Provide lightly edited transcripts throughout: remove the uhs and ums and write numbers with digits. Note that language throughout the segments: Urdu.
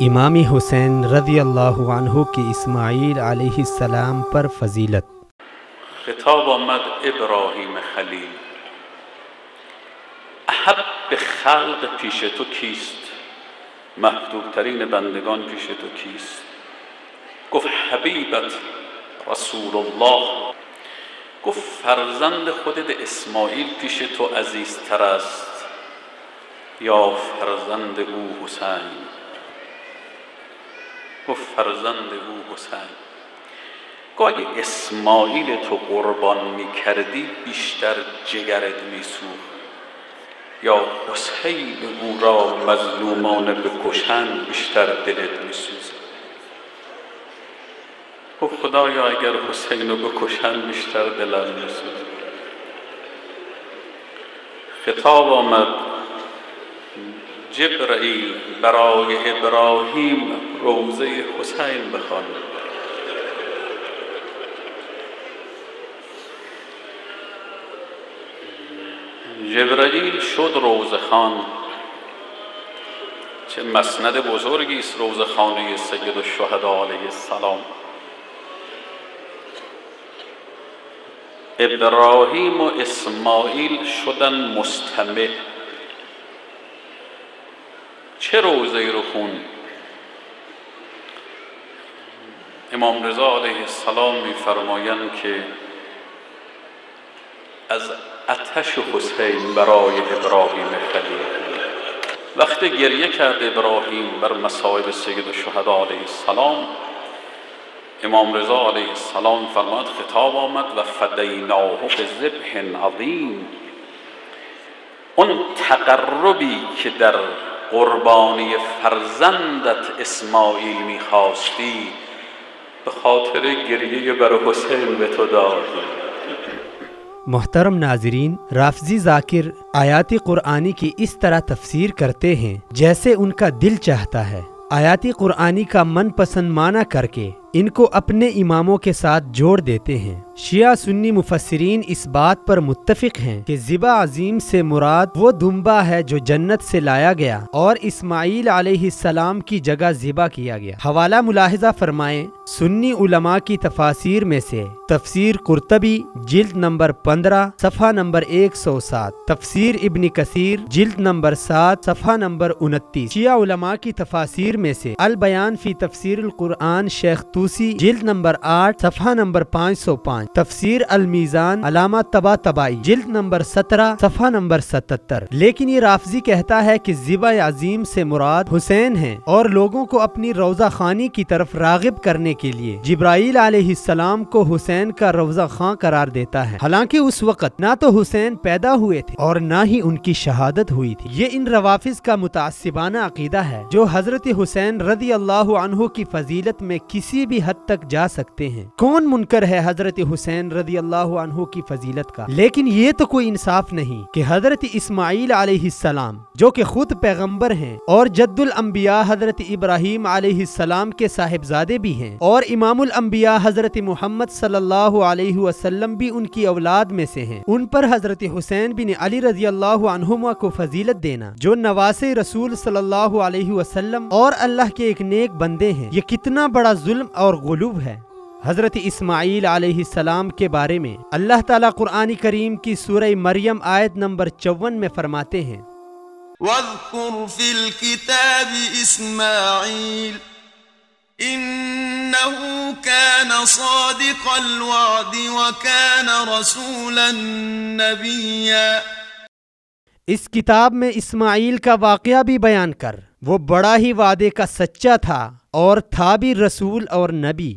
امام حسین رضی اللہ عنہ کی اسماعیل علیہ السلام پر فضیلت۔ خطاب آمد ابراهیم خلیل، احب خلق پیش تو کیست؟ محبوب ترین بندگان پیش تو کیست؟ گفت حبیبت رسول الله. گفت فرزند خودت اسماعیل پیش تو عزیزتر است یا فرزند او حسین؟ گفت فرزند او حسین. گفت اگه اسماعیل تو قربان می کردی بیشتر جگرت می سوخت، یا حسین او را مظلومانه بکشند بیشتر دلت می سوزد. گفت خدایا اگر حسین رو بکشند بیشتر دلم می سوزد. خطاب آمد جبرائیل برای ابراهیم روضه حسین بخوان. جبرائیل شد روضه خوان. چه مسند بزرگی است روضه خانه سید الشهدا علیه السلام. ابراهیم و اسماعیل شدن مستمع. چه روضه‌ای رو خون؟ امام رضا علیه السلام می‌فرمایند که از آتش حسین برای ابراهیم خلیل وقتی گریه کرد ابراهیم بر مصائب سید الشهدا علیه السلام، امام رضا علیه السلام فرماد خطاب آمد و فدیناه بذبح عظیم. اون تقربی که در قربانی فرزندت اسماعیل میخواستی به خاطر گریه بر حسین به تو دادی. محترم ناظرین، رافضی ذاکر آیات قرآنی کی اس طرح تفسیر کرتے ہیں جیسے ان کا دل چاہتا ہے، آیات قرآنی کا من پسند معنی کر کے ان کو اپنے اماموں کے ساتھ جوڑ دیتے ہیں۔ شیعہ سنی مفسرین اس بات پر متفق ہیں کہ ذبح عظیم سے مراد وہ دمبا ہے جو جنت سے لایا گیا اور اسماعیل علیہ السلام کی جگہ ذبح کیا گیا۔ حوالہ ملاحظہ فرمائیں سنی علماء کی تفاسیر میں سے تفسیر قرطبی جلد نمبر 15 صفحہ نمبر 107، تفسیر ابن کثیر جلد نمبر 7 صفحہ نمبر 29۔ شیعہ علماء کی تفاسیر میں سے البیان فی تفسیر القرآن شیخ توسی جلد نمبر 8 صفحہ نمبر 505، تفسیر المیزان علامہ طباطبائی جلد نمبر 17 صفحہ نمبر 77۔ لیکن یہ رافضی کہتا ہے کہ ذبح عظیم سے مراد حسین ہیں اور لوگوں کو اپنی روضہ خوانی کی طرف راغب کرنے کے لیے جبرائیل علیہ السلام کو حسین کا روضہ خواں قرار دیتا ہے، حالانکہ اس وقت نہ تو حسین پیدا ہوئے تھے اور نہ ہی ان کی شہادت ہوئی تھی۔ یہ ان روافض کا متعصبانہ عقیدہ ہے جو حضرت حسین رضی اللہ عنہ کی فضیلت میں کسی بھی حد تک جا سکتے ہیں۔ کون منکر ہے حضرت حسین رضی اللہ عنہ کی فضیلت کا؟ لیکن یہ تو کوئی انصاف نہیں کہ حضرت اسماعیل علیہ السلام جو کہ خود پیغمبر ہیں اور جد الانبیاء حضرت ابراہیم علیہ السلام کے صاحبزادے بھی ہیں اور امام الانبیاء حضرت محمد صلی اللہ علیہ وسلم بھی ان کی اولاد میں سے ہیں، ان پر حضرت حسین بن علی رضی اللہ عنہما کو فضیلت دینا جو نواسے رسول صلی اللہ علیہ وسلم اور اللہ کے ایک نیک بندے ہیں، یہ کتنا بڑا ظلم اور غلو ہے۔ حضرت اسماعیل علیہ السلام کے بارے میں اللہ تعالیٰ قرآن کریم کی سورہ مریم آیت نمبر 54 میں فرماتے ہیں وَاذْكُرْ فِي الْكِتَابِ إِسْمَاعِيلَ إِنَّهُ كَانَ صَادِقَ الْوَعْدِ وَكَانَ رَسُولًا نَبِيًّا۔ اس کتاب میں اسماعیل کا واقعہ بھی بیان کر، وہ بڑا ہی وعدے کا سچا تھا اور تھا بھی رسول اور نبی۔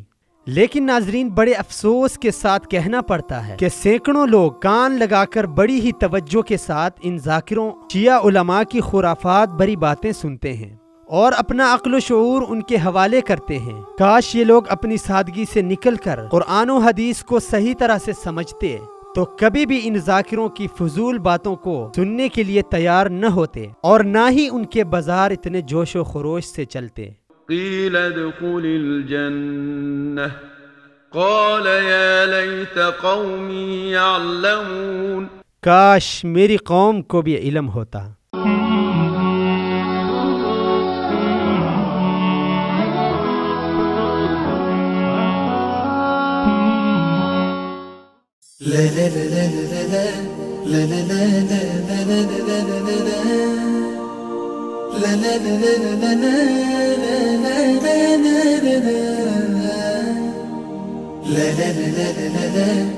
لیکن ناظرین، بڑے افسوس کے ساتھ کہنا پڑتا ہے کہ سینکڑوں لوگ کان لگا کر بڑی ہی توجہ کے ساتھ ان ذاکروں شیعہ علماء کی خرافات بھری باتیں سنتے ہیں اور اپنا عقل و شعور ان کے حوالے کرتے ہیں۔ کاش یہ لوگ اپنی سادگی سے نکل کر قرآن و حدیث کو صحیح طرح سے سمجھتے تو کبھی بھی ان ذاکروں کی فضول باتوں کو سننے کے لیے تیار نہ ہوتے اور نہ ہی ان کے بازار اتنے جوش و خروش سے چلتے۔ قیل ادخل الجنہ قال یا لیت قومی یعلمون۔ کاش میری قوم کو بھی علم ہوتا۔ la la la la la